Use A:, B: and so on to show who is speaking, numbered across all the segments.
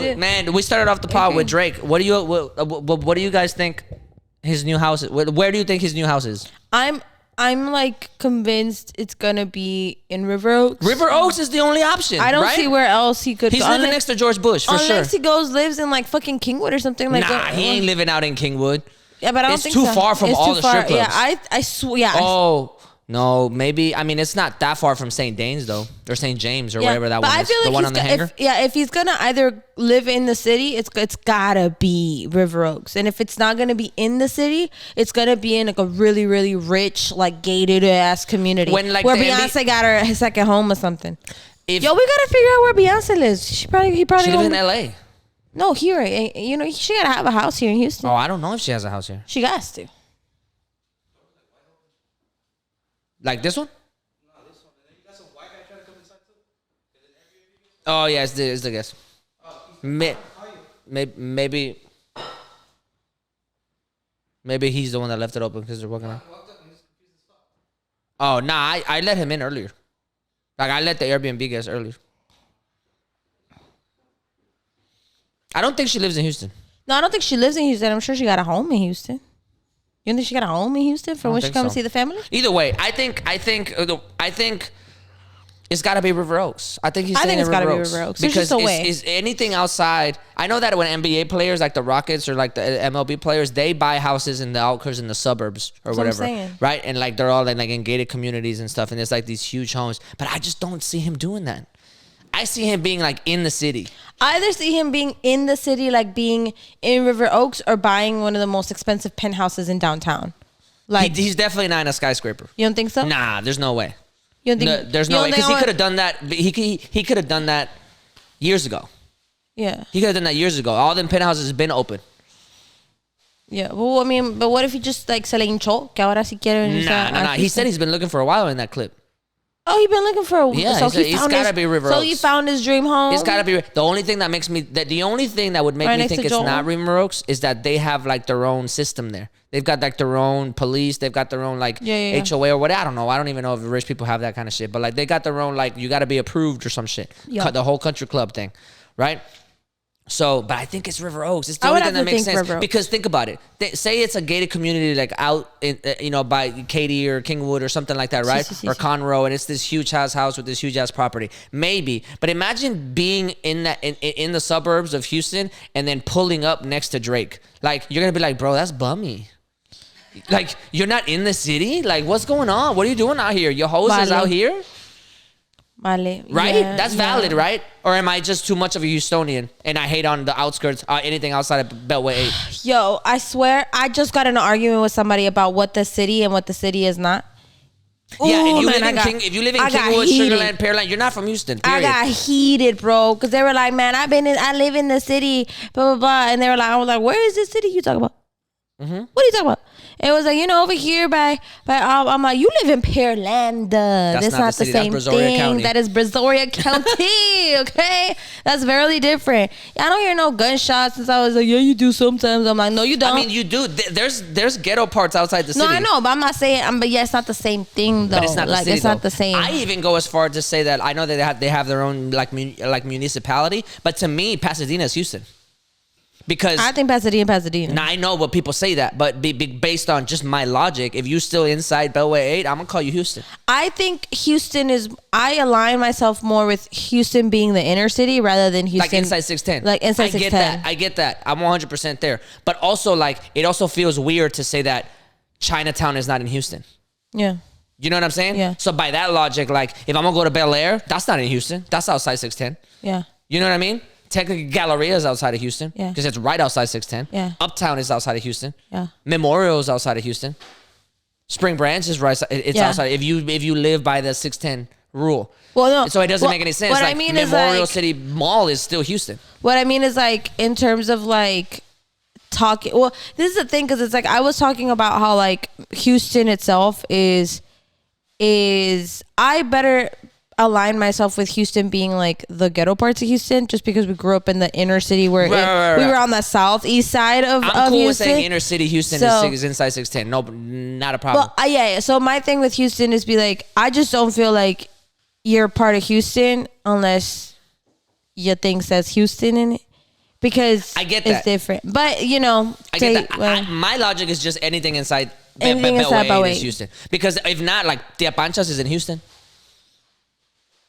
A: shit.
B: Man, we started off the pod with Drake. What do you guys think his new house is? Where do you think his new house is?
A: I'm like convinced it's gonna be in River Oaks.
B: River Oaks is the only option.
A: I don't see where else he could.
B: He's living next to George Bush for sure.
A: Unless he lives in like fucking Kingwood or something like that.
B: Nah, he ain't living out in Kingwood.
A: Yeah, but I don't
B: it's
A: think
B: too
A: so.
B: far from
A: it's
B: all
A: too
B: the
A: far.
B: strip clubs.
A: Yeah, I swear. Yeah.
B: Oh. No, maybe. I mean, it's not that far from St. Danes, though. Or St. James, or whatever that one is. I feel like the one on the hanger?
A: If he's going to either live in the city, it's got to be River Oaks. And if it's not going to be in the city, it's going to be in like a really, really rich, like gated-ass community. Where Beyonce got her second home or something. We got to figure out where Beyonce lives. He probably
B: She lives in L.A.
A: No, here. You know, she got to have a house here in Houston.
B: Oh, I don't know if she has a house here.
A: She got to.
B: Like this one? No, this one. And then you got some white guy trying to come inside too. Oh yeah, it's the guess. Maybe he's the one that left it open because they're working on. Oh nah, I let him in earlier. Like I let the Airbnb guest earlier. I don't think she lives in Houston.
A: No, I don't think she lives in Houston. I'm sure she got a home in Houston. You don't think she got a home in Houston for when she comes to see the family?
B: Either way, I think it's got to be River Oaks. I think it's got to be River Oaks because is anything outside. I know that when NBA players like the Rockets or like the MLB players, they buy houses in the outskirts in the suburbs or whatever, right? And like they're all like in gated communities and stuff, and it's like these huge homes. But I just don't see him doing that. I see him being like in the city.
A: I either see him being in the city, like being in River Oaks, or buying one of the most expensive penthouses in downtown. Like
B: he's definitely not in a skyscraper.
A: You don't think so?
B: Nah, there's no way.
A: You don't think?
B: There's no way because he could have done that. He could have done that years ago.
A: Yeah,
B: he could have done that years ago. All them penthouses have been open.
A: Yeah, well, I mean, but what if he just like se le hinchó? Que ahora si quiere.
B: Nah. He said he's been looking for a while in that clip.
A: Oh, he's been looking for a while.
B: Yeah, so it's gotta be River Oaks.
A: So he found his dream home.
B: It's gotta be. The only thing that would make me think it's not River Oaks is that they have like their own system there. They've got like their own police. They've got their own like HOA or what. I don't know. I don't even know if rich people have that kind of shit. But like they got their own like you got to be approved or some shit. Yeah. The whole country club thing, right? So, but I think it's River Oaks. It's the only thing that makes sense because think about it. Say it's a gated community like out in by Katy or Kingwood or something like that, right? Or Conroe, and it's this huge house with this huge ass property. Maybe, but imagine being in that in the suburbs of Houston and then pulling up next to Drake. Like you're gonna be like, bro, that's bummy. Like you're not in the city. Like what's going on? What are you doing out here? Your hoes is out here.
A: Vale.
B: Right? Yeah, that's valid, right? Or am I just too much of a Houstonian and I hate on the outskirts, anything outside of Beltway 8?
A: Yo, I swear, I just got in an argument with somebody about what the city and what the city is not.
B: Yeah, if you live in Kingwood, Sugarland, Pearland, you're not from Houston, period.
A: I got heated, bro, because they were like, man, I live in the city, blah, blah, blah. And they were like, I was like, where is this city you talking about? Mm-hmm. What are you talking about? It was like, over here by I'm like, you live in Pearland. That's not the same thing. County. That is Brazoria County, okay? That's very different. I don't hear no gunshots since I was like, yeah, you do sometimes. I'm like, no, you don't.
B: I mean, you do. There's ghetto parts outside the city.
A: No, I know, but I'm not saying, but yeah, it's not the same thing, though. But
B: it's not the city,
A: it's not the same.
B: I even go as far to say that I know that they have their own like municipality, but to me, Pasadena is Houston. Because
A: I think Pasadena.
B: Now I know what people say that, but based on just my logic, if you're still inside Beltway 8, I'm gonna call you Houston.
A: I think Houston is. I align myself more with Houston being the inner city rather than Houston.
B: Like inside 610.
A: Like inside 610.
B: I get that. I'm 100% there. But also, like, it also feels weird to say that Chinatown is not in Houston.
A: Yeah.
B: You know what I'm saying?
A: Yeah.
B: So by that logic, like, if I'm gonna go to Bel Air, that's not in Houston. That's outside 610.
A: Yeah.
B: You know what I mean? Technically, Galleria is outside of Houston.
A: Yeah.
B: Because it's right outside 610.
A: Yeah.
B: Uptown is outside of Houston.
A: Yeah.
B: Memorial is outside of Houston. Spring Branch is right. It's outside. If you live by the 610 rule. Well, no. So it doesn't make any sense.
A: What
B: like,
A: I mean
B: Memorial
A: is
B: City Mall is still Houston.
A: What I mean is like in terms of like talking. Well, this is the thing because it's like I was talking about how like Houston itself is I better align myself with Houston being like the ghetto parts of Houston just because we grew up in the inner city where we were on the southeast side of Houston.
B: I'm cool with saying inner city Houston is inside 610. No, not a problem.
A: Well, yeah. So my thing with Houston is be like, I just don't feel like you're part of Houston unless your thing says Houston in it. because
B: I get that.
A: It's different. But you know,
B: I get that. My logic is just anything inside Beltway is Houston. Because if not, like Tia Panchas is in Houston.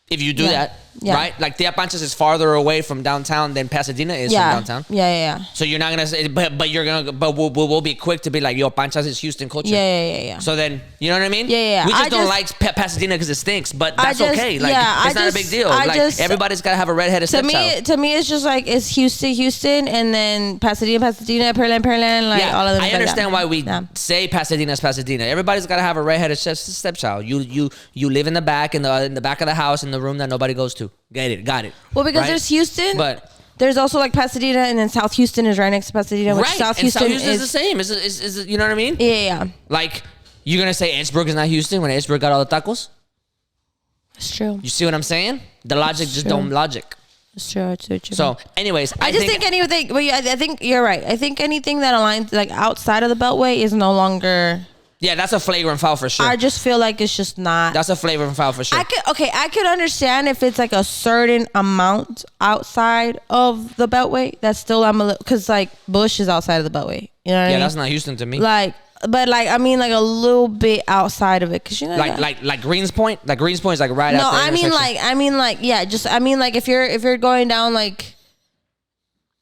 B: If you do that, right? Like Tia Panchas is farther away from downtown than Pasadena is from downtown.
A: Yeah.
B: So you're not gonna say, but we'll be quick to be like, yo, Panchas is Houston culture.
A: Yeah.
B: So then, you know what I mean?
A: Yeah.
B: We just don't like Pasadena because it stinks, but that's okay. Like it's not a big deal. Like everybody's gotta have a redheaded stepchild.
A: To me, it's just like it's Houston, and then Pasadena, Pearland, like all of them.
B: I understand why we say Pasadena's Pasadena. Everybody's gotta have a redheaded stepchild. You live in the back in the back of the house in the room that nobody goes to. Got it.
A: Well, because there's Houston,
B: but
A: there's also like Pasadena, and then South Houston is right next to Pasadena. Which South Houston
B: is the same. Is you know what I mean?
A: Yeah.
B: Like you're gonna say Edgebrook is not Houston when Edgebrook got all the tacos?
A: It's true.
B: You see what I'm saying? The logic just don't logic.
A: It's true.
B: So, anyways,
A: I just think anything. Well, I think you're right. I think anything that aligns like outside of the Beltway is no longer.
B: Yeah, that's a flagrant foul for sure.
A: I just feel like it's just not.
B: That's a flagrant foul for sure.
A: I could understand if it's like a certain amount outside of the Beltway. That's still because like Bush is outside of the Beltway. You know what I mean?
B: Yeah, that's not Houston to me.
A: But I mean like a little bit outside of it, cause you know
B: like Greens Point. Like Greens Point is like right out there.
A: No, I mean like if you're going down like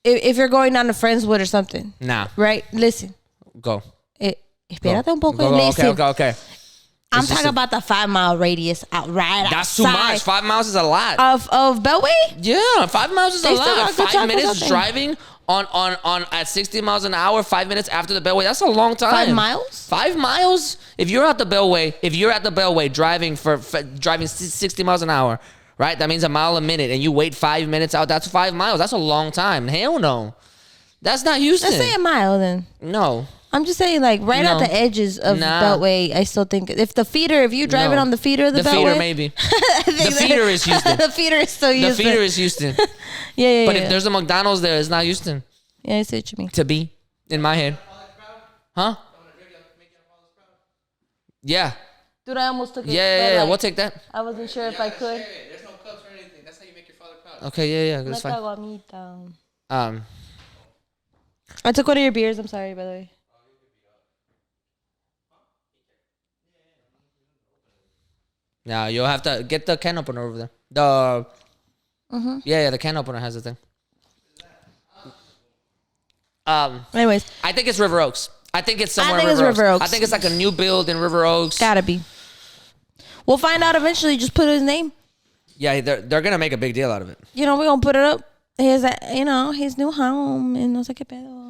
A: if you're going down to Friendswood or something.
B: Nah.
A: Right. Listen.
B: Go.
A: Espérate un poco.
B: Okay.
A: I'm talking about the 5 mile radius right
B: That's too much. 5 miles is a lot.
A: Of Beltway?
B: Yeah, 5 miles is a lot. 5 minutes driving on at 60 miles an hour, 5 minutes after the Beltway. That's a long time.
A: 5 miles?
B: 5 miles? If you're at the Beltway driving driving 60 miles an hour, right? That means a mile a minute, and you wait 5 minutes out. That's 5 miles. That's a long time. Hell no. That's not Houston.
A: Let's say a mile then.
B: No.
A: I'm just saying, like, at the edges of Beltway, I still think if you're driving on the feeder of the Beltway.
B: The feeder, maybe. The feeder is Houston.
A: The feeder is still Houston.
B: The feeder is Houston.
A: Yeah.
B: But if there's a McDonald's there, it's not Houston.
A: Yeah, I see what you mean.
B: To be, in my head. Huh? Yeah.
A: Dude, I almost took it.
B: Yeah, we'll take that.
A: I wasn't sure if I could.
B: Yeah, there's no cups or anything. That's how you make your father proud. Okay, yeah, that's fine.
A: I took one of your beers. I'm sorry, by the way.
B: Now you'll have to get the can opener over there. The can opener has the thing.
A: Anyways,
B: I think it's River Oaks. I think it's somewhere.
A: I think it's River Oaks.
B: I think it's like a new build in River Oaks.
A: Gotta be. We'll find out eventually. Just put his name.
B: Yeah, they're gonna make a big deal out of it.
A: You know, we're gonna put it up. His new home and no sé qué pedo.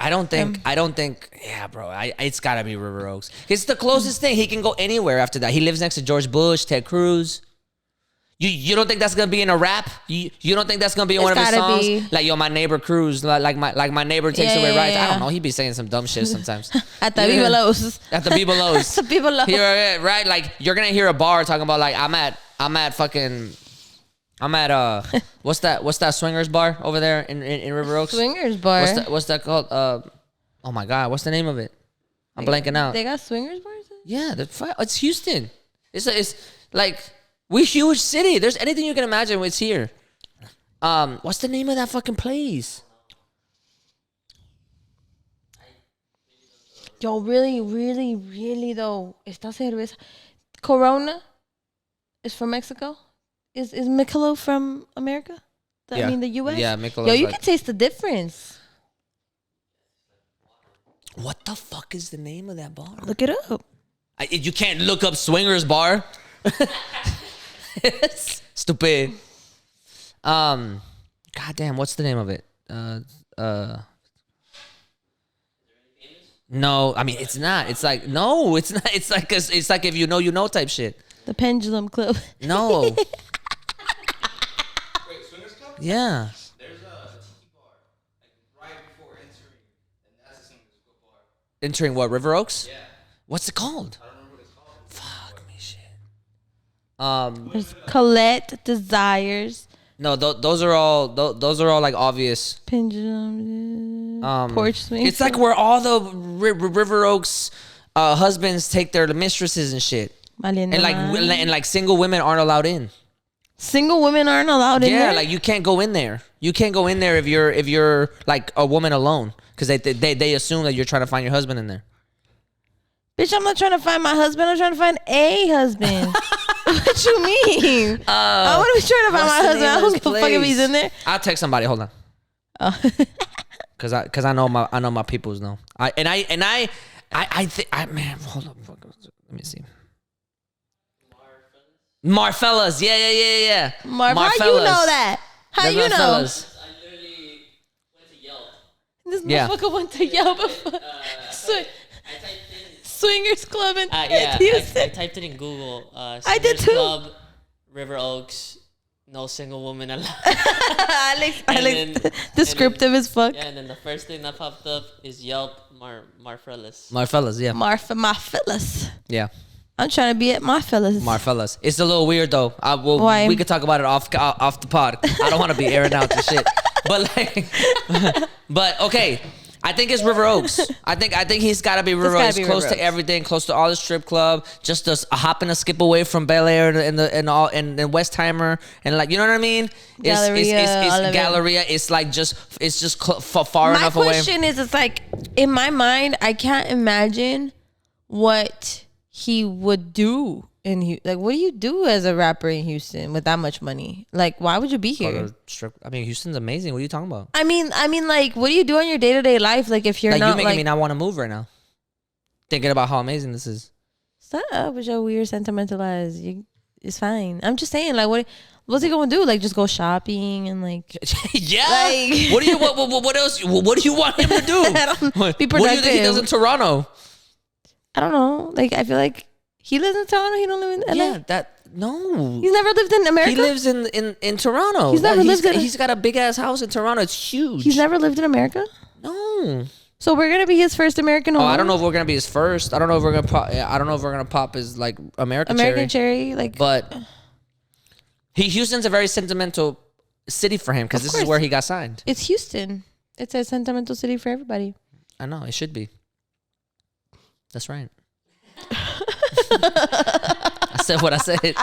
B: I don't think. Yeah, bro. It's gotta be River Oaks. It's the closest thing. He can go anywhere after that. He lives next to George Bush, Ted Cruz. You don't think that's gonna be in a rap? You don't think that's gonna be in one of his songs? Be. Like, yo, my neighbor Cruz, like my neighbor takes away rights. I don't know. He be saying some dumb shit sometimes.
A: At the Bibelos.
B: At the Bibelos.
A: At the Bibelos.
B: Right? Like, you're gonna hear a bar talking about like I'm at what's that swingers bar over there in River Oaks?
A: Swingers bar.
B: What's that called? Oh my God, what's the name of it? I'm blanking out.
A: They got swingers bars?
B: Yeah, it's Houston. It's like we huge city. There's anything you can imagine. It's here. What's the name of that fucking place?
A: Yo, really though, esta cerveza Corona is from Mexico. Is Michelob from America? I mean, the U.S.?
B: Yeah, Michelob.
A: Yo, you can taste the difference.
B: What the fuck is the name of that bar?
A: Look it up.
B: You can't look up Swingers Bar. Stupid. Goddamn, what's the name of it? No, I mean it's not. It's like no, it's not. It's like if you know type shit.
A: The Pendulum Club.
B: No.
C: Wait, Swingers Club?
B: Yeah.
C: There's a tiki bar like right before entering, and that's the Swingers Club bar.
B: Entering what? River Oaks?
C: Yeah.
B: What's it called?
C: I don't remember what it's called.
B: Fuck me, shit.
A: There's Colette Desires.
B: No, those are all like obvious.
A: Pendulum. Porch Swing.
B: It's like where all the River Oaks husbands take their mistresses and shit. And like single women aren't allowed in.
A: Single women aren't allowed in there?
B: Yeah, like you can't go in there. You can't go in there if you're like a woman alone, because they assume that you're trying to find your husband in there.
A: Bitch, I'm not trying to find my husband. I'm trying to find a husband. What you mean? I want to be trying to find my husband. I don't give a fuck if he's in there.
B: I'll text somebody. Hold on. Oh. Cause I know my peoples know. I think man, hold on. Let me see. Marfellas. Yeah.
A: How you know that? How you know?
D: I literally went to Yelp.
A: This motherfucker went to Yelp. Swingers Club in Houston.
D: I typed it in Google.
A: I did too.
D: Club, River Oaks, no single woman allowed.
A: Alex, descriptive as fuck.
D: Yeah, and then the first thing that popped up is Yelp Marfellas.
B: Marfellas, yeah.
A: Marfellas.
B: Yeah.
A: I'm trying to be at Marfellas.
B: Marfellas. It's a little weird though.
A: Why?
B: We could talk about it off the pod. I don't want to be airing out the shit. But okay. I think it's River Oaks. I think he's got to be River Oaks, close to everything, close to all the strip club, just a hop and a skip away from Bel Air and Westheimer, and like, you know what I mean? Galleria. It's like just far enough away.
A: My question is, it's like in my mind, I can't imagine what he would do like, what do you do as a rapper in Houston with that much money? Like, why would you be here?
B: I mean, Houston's amazing. What are you talking about?
A: I mean, like, what do you do in your day-to-day life? Like, if you're
B: like,
A: not,
B: you making me not want to move right now. Thinking about how amazing this is.
A: Stop with your weird sentimentalized. It's fine. I'm just saying, like, what's he gonna do? Like, just go shopping and like,
B: yeah. Like, what else? What do you want him to do?
A: Be productive.
B: What do you think he does in Toronto?
A: I don't know. Like, I feel like he lives in Toronto. He don't live in LA.
B: Yeah, no.
A: He's never lived in America.
B: He lives in Toronto.
A: He's never lived in.
B: He's got a big ass house in Toronto. It's huge.
A: He's never lived in America.
B: No.
A: So we're gonna be his first American home.
B: I don't know if we're gonna be his first. I don't know if we're gonna pop his like American cherry.
A: Like,
B: but Houston's a very sentimental city for him because this is where he got signed.
A: It's Houston. It's a sentimental city for everybody.
B: I know it should be. That's right. I said what I said.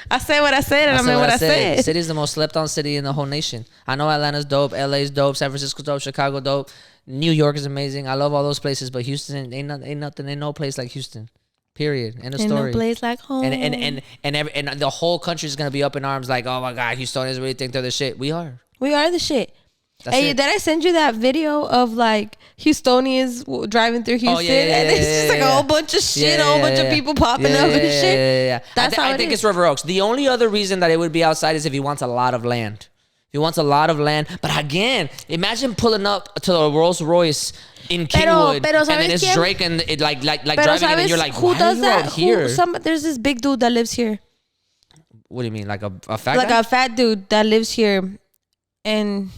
A: I said what I said, and I meant what I said.
B: City's the most slept on city in the whole nation. I know Atlanta's dope, LA's dope, San Francisco's dope, Chicago dope, New York is amazing. I love all those places, but Houston ain't nothing. Ain't no place like Houston. Period. End of story.
A: Ain't no place like home.
B: And the whole country is gonna be up in arms, like, oh my God, Houstonians really think they're the shit. We are.
A: We are the shit. Hey, did I send you that video of like Houstonians driving through Houston? And it's just like a whole bunch of shit, a whole bunch of people popping up and shit.
B: Yeah.
A: That's how
B: I think it's River Oaks. The only other reason that it would be outside is if he wants a lot of land. He wants a lot of land. But again, imagine pulling up to the Rolls Royce in Kingwood, and then it's Drake and it like driving in, and you're like,
A: who
B: why
A: does
B: are you
A: that?
B: out here?
A: There's this big dude that lives here.
B: What do you mean, like a fat guy?
A: Like a fat dude that lives here, and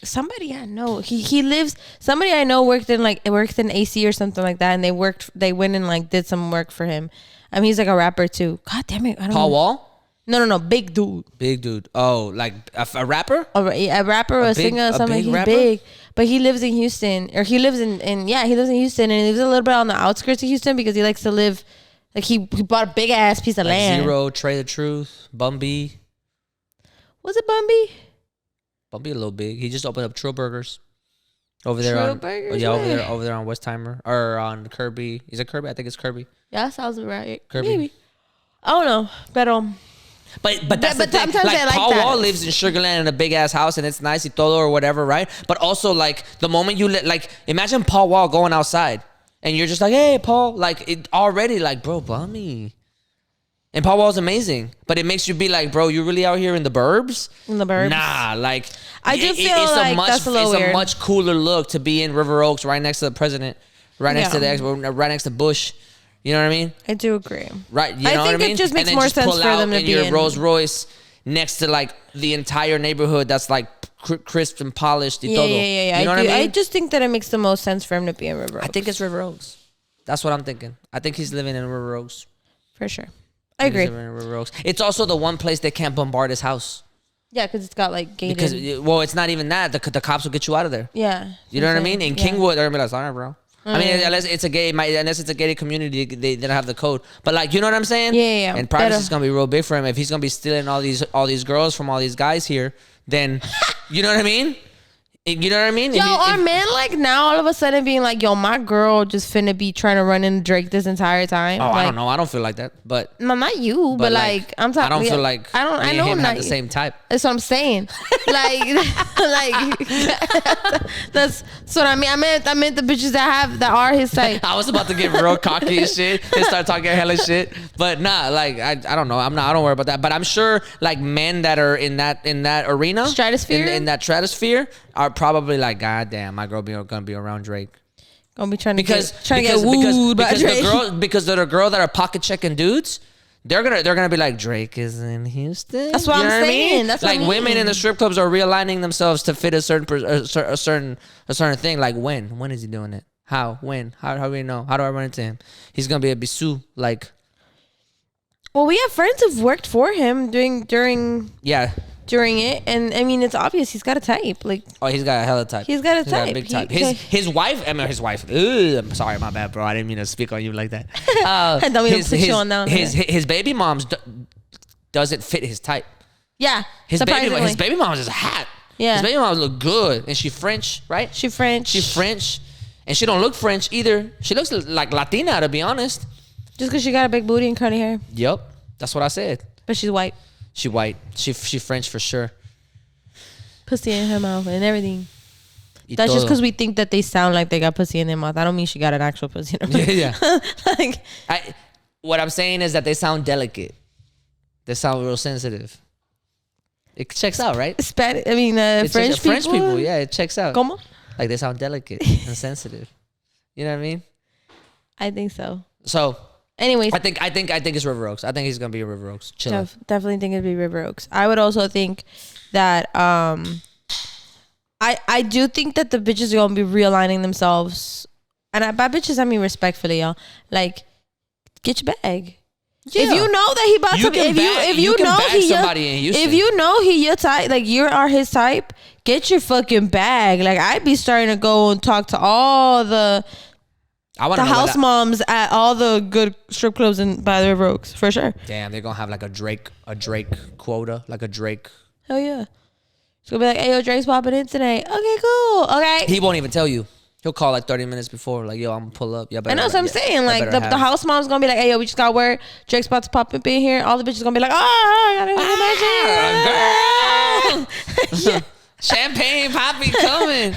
A: somebody I know somebody I know worked in AC or something like that, and they went and like did some work for him. I mean, he's like a rapper too. God damn it, I don't know.
B: Paul Wall?
A: No, big dude. Oh,
B: like a rapper?
A: A rapper or a singer or something. He's rapper? Big, but he lives in Houston, or he lives in Houston, and he lives a little bit on the outskirts of Houston because he likes to live, like he bought a big ass piece of land.
B: Zero, Trey the Truth, Bumby.
A: Was it Bumby?
B: Bumby a little big. He just opened up Trill Burgers over there. Over there on Westheimer or on Kirby. Is it Kirby? I think it's Kirby.
A: Yeah, that sounds right.
B: Kirby.
A: Maybe. I don't know,
B: but that's the thing. Like Paul Wall lives in Sugarland in a big ass house, and it's nice, y todo or whatever, right? But also, like the moment you imagine Paul Wall going outside, and you're just like, hey, Paul, like it already, like, bro, bummy. And Paul Wall's amazing, but it makes you be like, bro, you really out here in the burbs?
A: In the burbs?
B: Nah, like
A: I do feel that's a little weird.
B: It's a much cooler look to be in River Oaks, right next to the president, right next to Bush. You know what I mean?
A: I do agree.
B: Right, you know what I mean?
A: I think it just makes more sense for them to be in
B: your Rolls Royce next to like the entire neighborhood that's like crisp and polished.
A: Yeah.
B: You know what I mean?
A: I just think that it makes the most sense for him to be in River Oaks.
B: I think it's River Oaks. That's what I'm thinking. I think he's living in River Oaks.
A: For sure. I agree.
B: It's also the one place they can't bombard his house.
A: Yeah, because it's got like gated.
B: Because, well, it's not even that. The cops will get you out of there.
A: Yeah.
B: You know what I mean? In Kingwood, they're going to be like, sorry, bro. I mean, unless it's a gated community, they don't have the code. But like, you know what I'm saying?
A: Yeah.
B: And privacy is gonna be real big for him if he's gonna be stealing all these girls from all these guys here. Then, you know what I mean? You know what I mean?
A: Yo, are men like now all of a sudden being like, yo, my girl just finna be trying to run into Drake this entire time?
B: Oh,
A: like,
B: I don't know. I don't feel like that. But
A: no, not you, but like I'm talking.
B: I don't feel like
A: I know
B: him
A: not
B: have the same type.
A: That's what I'm saying. like that's what I mean. I meant the bitches that are his type.
B: I was about to get real cocky and shit and start talking hella shit, but nah, like I don't know. I don't worry about that. But I'm sure like men that are in that arena,
A: stratosphere,
B: in that stratosphere, are probably like, God damn, my girl gonna be around Drake.
A: Gonna be trying to
B: get
A: wooed by Drake.
B: Because the girl that are pocket checking dudes, they're gonna be like, Drake is in Houston.
A: That's what I'm saying. I mean? That's
B: like
A: what I mean.
B: Women in the strip clubs are realigning themselves to fit a certain thing. Like when is he doing it? How? When? How do we know? How do I run into him? He's gonna be a bisou like.
A: Well, we have friends who've worked for him during it, and I mean it's obvious he's got a type. Like,
B: oh, he's got a hella type.
A: He's got a type.
B: Got a big type. His wife. I'm sorry, my bad, bro. I didn't mean to speak on you like that.
A: I don't mean to put you on now.
B: His baby mom's doesn't fit his type.
A: Yeah,
B: his baby mom's is hot.
A: Yeah,
B: his baby mom look good, and she French, right?
A: She French,
B: and she don't look French either. She looks like Latina, to be honest.
A: Just because she got a big booty and curly hair.
B: Yep, that's what I said.
A: But she's white.
B: She white. She French for sure.
A: Pussy in her mouth and everything. That's just because we think that they sound like they got pussy in their mouth. I don't mean she got an actual pussy in her mouth.
B: Yeah. Like, what I'm saying is that they sound delicate. They sound real sensitive. It checks out, right?
A: French
B: people. Yeah, it checks out.
A: ¿Cómo?
B: Like they sound delicate and sensitive. You know what I mean?
A: I think so.
B: So,
A: anyways,
B: I think it's River Oaks. I think he's gonna be River Oaks. Chill.
A: Definitely think it'd be River Oaks. I would also think that I do think that the bitches are gonna be realigning themselves, and by bitches I mean respectfully, y'all. Like, get your bag. Yeah. If you know that he about to, if you know he your type, like you are his type, get your fucking bag. Like I'd be starting to go and talk to all the house moms at all the good strip clubs by the River Oaks for sure.
B: Damn, they're gonna have like a Drake quota, like a Drake.
A: Hell yeah. It's gonna be like, hey, yo, Drake's popping in today. Okay, cool. Okay.
B: He won't even tell you. He'll call like 30 minutes before, like, yo, I'm gonna pull up.
A: I know what I'm saying. Like the house mom's gonna be like, hey, yo, we just got word. Drake's about to pop up in here. All the bitches gonna be like, oh,
B: girl. Champagne poppy coming.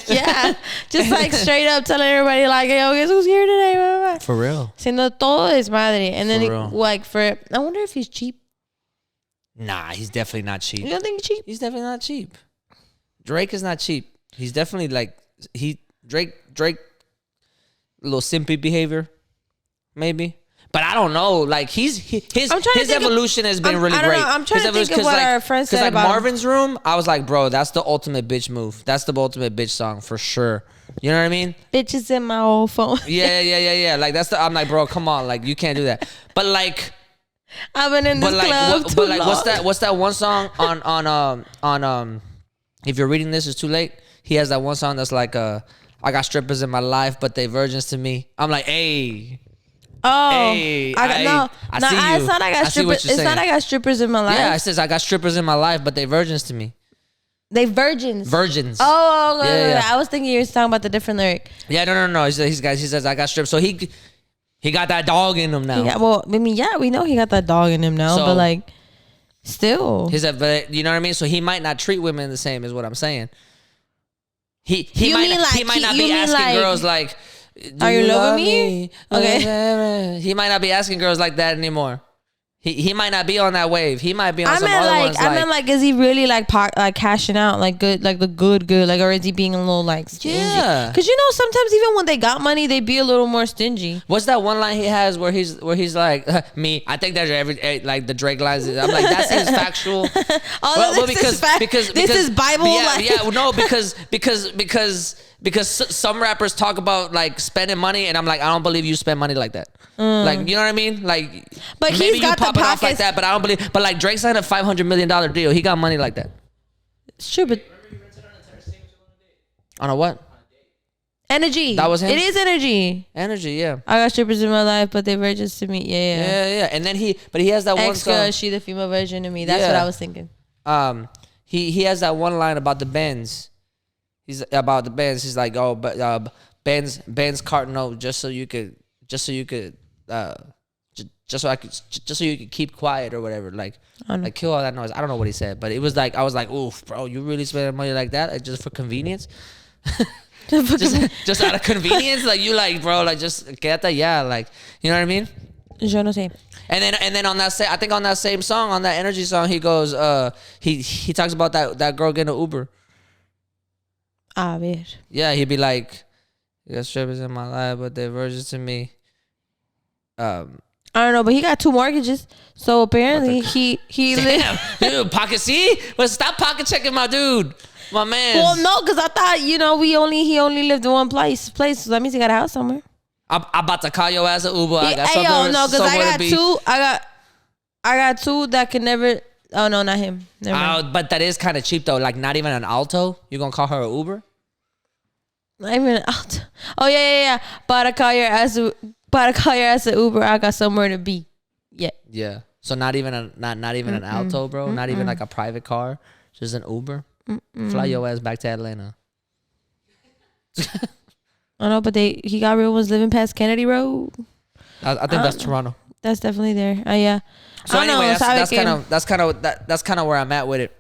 A: Yeah. Just like straight up telling everybody like, yo, guess who's here today?
B: For real.
A: Siendo todo es madre. And then I wonder if he's cheap.
B: Nah, he's definitely not cheap.
A: You don't think he's cheap?
B: He's definitely not cheap. Drake is not cheap. He's definitely like Drake, a little simpy behavior, maybe. But I don't know. Like his evolution has been really great.
A: I'm trying to think of what our friends said about
B: Marvin's Room. I was like, bro, that's the ultimate bitch move. That's the ultimate bitch song for sure. You know what I mean?
A: Bitches in my old phone.
B: Yeah. Like I'm like, bro, come on, like you can't do that. But like,
A: I've been in this club too long.
B: What's that one song on If You're Reading This It's Too Late? He has that one song that's like I got strippers in my life, but they virgins to me. I'm like, hey.
A: Oh,
B: hey,
A: I know. It's not I got strippers. It's not I got strippers in my life.
B: Yeah, it says I got strippers in my life, but they virgins to me.
A: They virgins.
B: Virgins.
A: Oh, yeah. I was thinking you were talking about the different lyric.
B: Yeah, no. He says I got strippers. So he got that dog in him now.
A: We know he got that dog in him now, but like, still.
B: But you know what I mean? So he might not treat women the same, is what I'm saying. He might not be asking girls like,
A: are you in love with me?
B: Okay. He might not be asking girls like that anymore. He might not be on that wave. He might be on some other ones.
A: I meant like, is he really like cashing out like good, like the good, like, or is he being a little like stingy? Yeah. Because sometimes even when they got money, they be a little more stingy.
B: What's that one line he has where he's like, me? I think there's like the Drake lines. I'm like, that seems factual.
A: Because this is Bible.
B: Because some rappers talk about like spending money, and I'm like, I don't believe you spend money like that. Like, you know what I mean? Like,
A: but
B: maybe
A: he's got
B: you pop
A: the
B: it
A: pockets.
B: off like that, but I don't believe. But like Drake signed a $500 million deal. He got money like that.
A: It's true, but
B: on a what?
A: Energy.
B: That was him?
A: It is Energy.
B: Energy, yeah.
A: I got strippers in my life, but they virgins to me.
B: Yeah. And then he has that one song.
A: She the female version of me. That's what I was thinking.
B: He has that one line about the Benz. He's about the Benz. He's like, oh, but Benz Cardinal, just so you could keep quiet or whatever. Like kill all that noise. I don't know what he said, but it was like I was like, oof, bro, you really spending money like that just for convenience? just out of convenience, like you like, bro, like just get that, yeah, like you know what I mean?
A: Yo no sé.
B: And then on that I think on that same song, on that Energy song, he goes, he talks about that girl getting an Uber.
A: A ver.
B: Yeah, he'd be like, you got strippers in my life, but they're virgins to me.
A: I don't know, but he got 2 mortgages, so apparently he
B: Damn, dude, pocket see? But stop pocket checking my dude. My man.
A: Well, no, because I thought, he only lived in one place. So that means he got a house somewhere.
B: I'm about to call your ass an Uber. I got
A: because I got 2 that can never. Oh no, not him. Never mind.
B: But that is kind of cheap though. Like not even an Alto. You gonna call her an Uber?
A: Not even an Alto. Oh yeah. But I call your ass an Uber. I got somewhere to be. Yeah.
B: Yeah. So not even an Alto, bro. Not even like a private car. Just an Uber. Fly your ass back to Atlanta.
A: I know, but he got real ones living past Kennedy Road.
B: I think that's Toronto.
A: That's definitely there. Yeah.
B: So anyway, that's kind of where I'm at with it.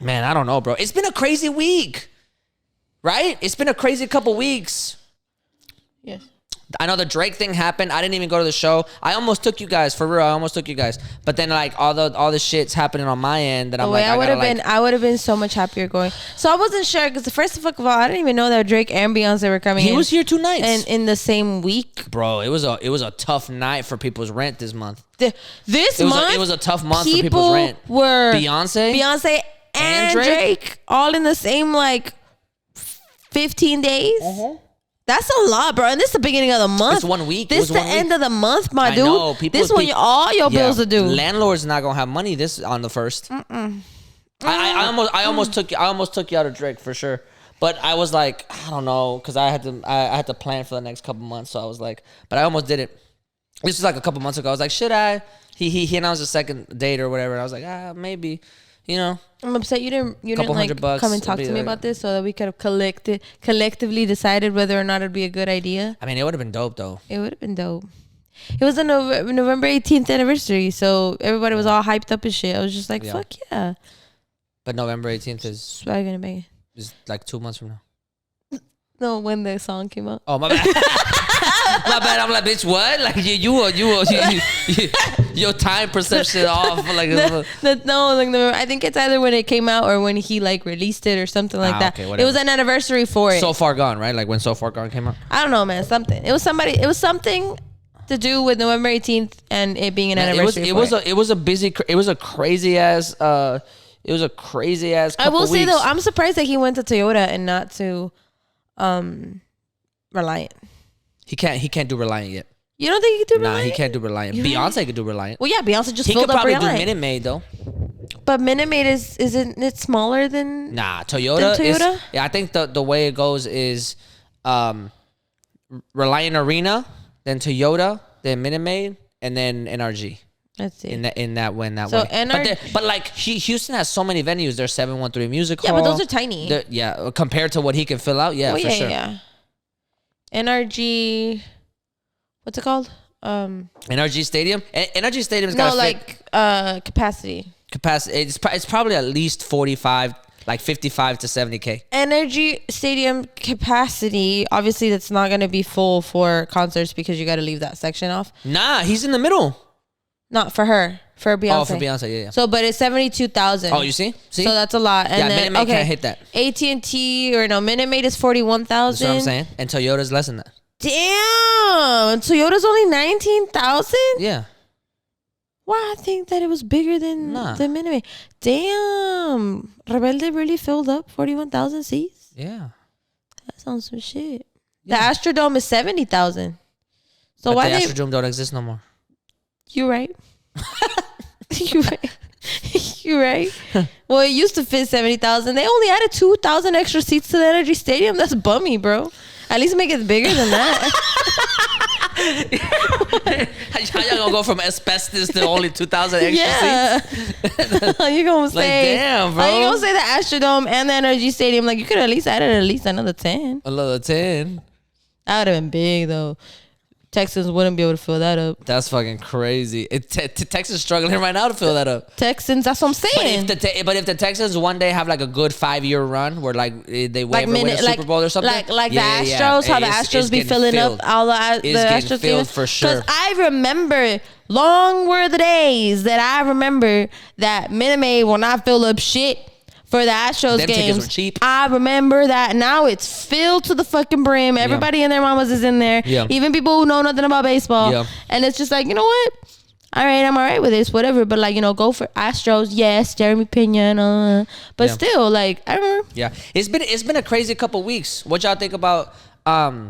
B: Man, I don't know, bro. It's been a crazy week, right? It's been a crazy couple weeks.
A: Yes.
B: I know the Drake thing happened. I didn't even go to the show. I almost took you guys, for real. I almost took you guys. But then like all the shit's happening on my end that I'm like, I
A: would have been so much happier going. So I wasn't sure because first of all, I didn't even know that Drake and Beyonce were coming.
B: He was here 2 nights
A: and in the same week.
B: Bro, it was a tough night for people's rent this month.
A: It was
B: a tough month for people's rent.
A: Were
B: Beyonce
A: and Drake all in the same like 15 days. That's a lot, bro. And this is the beginning of the month.
B: It's 1 week.
A: This is the end of the month, my dude.
B: Know,
A: all your bills are due.
B: Landlord's not gonna have money this on the 1st. I almost took you out of Drake for sure. But I was like, I don't know, because I had to plan for the next couple months. So I was like, but I almost did it. This was like a couple months ago. I was like, should I? He announced a second date or whatever. And I was like, maybe. You know,
A: I'm upset you didn't like come and talk to me about this so that we could have collectively decided whether or not it'd be a good idea.
B: I mean, it would have been dope though.
A: It would have been dope. It was a November 18th anniversary, so everybody was all hyped up and shit. I was just like, fuck yeah.
B: But November 18th is
A: swagging and banging.
B: Is like 2 months from now.
A: No, when the song came out.
B: Oh my bad. My bad. I'm like, bitch, what? Like you your time perception off. Like
A: I think it's either when it came out or when he like released it or something like that. Okay, it was an anniversary for it.
B: So Far Gone, right? Like when So Far Gone came out.
A: I don't know, man. Something. It was something to do with November 18th and it being an anniversary.
B: It was a crazy ass. It was a crazy ass.
A: I will say though, I'm surprised that he went to Toyota and not to Reliant.
B: He can't do Reliant yet.
A: You don't think he could do Reliant?
B: Nah, he can't do Reliant. Beyonce could do Reliant.
A: Well, yeah, Beyonce just filled up Reliant.
B: He could probably do Minute Maid though.
A: But Minute Maid isn't it smaller than?
B: Nah, Toyota. Yeah, I think the way it goes is, Reliant Arena, then Toyota, then Minute Maid, and then NRG.
A: Let's see.
B: In that way.
A: So NRG,
B: but like Houston has so many venues. There's 713 Music Hall.
A: Yeah, but those are tiny.
B: Compared to what he can fill out. Yeah, for sure. Yeah.
A: NRG, what's it called?
B: NRG Stadium. NRG Stadium's got
A: capacity.
B: Capacity. It's probably at least 45, like 55 to 70K.
A: NRG Stadium capacity. Obviously, that's not going to be full for concerts because you got to leave that section off.
B: Nah, he's in the middle.
A: Not for her. For Beyonce.
B: Oh, for Beyonce, yeah.
A: So, but it's 72,000.
B: Oh, you see?
A: So that's a lot. And
B: Minute Maid can't hit that.
A: AT&T Minute Maid is 41,000.
B: That's what I'm saying. And Toyota's less than that.
A: Damn. Toyota's only 19,000?
B: Yeah.
A: Wow, I think that it was bigger than the Minute Maid. Damn. Rebelde really filled up 41,000 seats?
B: Yeah.
A: That sounds some shit. Yeah. The Astrodome is 70,000. So
B: but the Astrodome don't exist no more.
A: You're right. You're right. You're right. Well, it used to fit 70,000. They only added 2,000 extra seats to the Energy Stadium. That's bummy, bro. At least make it bigger than that.
B: How y'all gonna go from asbestos to only 2,000 extra seats?
A: You gonna say,
B: damn, bro.
A: How you gonna say the Astrodome and the Energy Stadium? Like, you could at least added at least another 10.
B: Another 10.
A: That would have been big, though. Texans wouldn't be able to fill that up.
B: That's fucking crazy. Texas is struggling right now to fill that up.
A: Texans, that's what I'm saying.
B: But if the Texans one day have like a good 5-year run where like they win a Super Bowl or something,
A: like the Astros, how the Astros be filling up all the Astros
B: filled for sure.
A: Because I remember, long were the days that I remember that Minute Maid will not fill up shit for the Astros
B: Them
A: games.
B: tickets were cheap.
A: I remember that. Now it's filled to the fucking brim. Everybody and their mamas is in there.
B: Yeah.
A: Even people who know nothing about baseball.
B: Yeah.
A: And it's just like, you know what? All right, I'm all right with this, whatever. But like, go for Astros. Yes, Jeremy Pena. But still, like, I don't know.
B: Yeah, it's been a crazy couple weeks. What y'all think about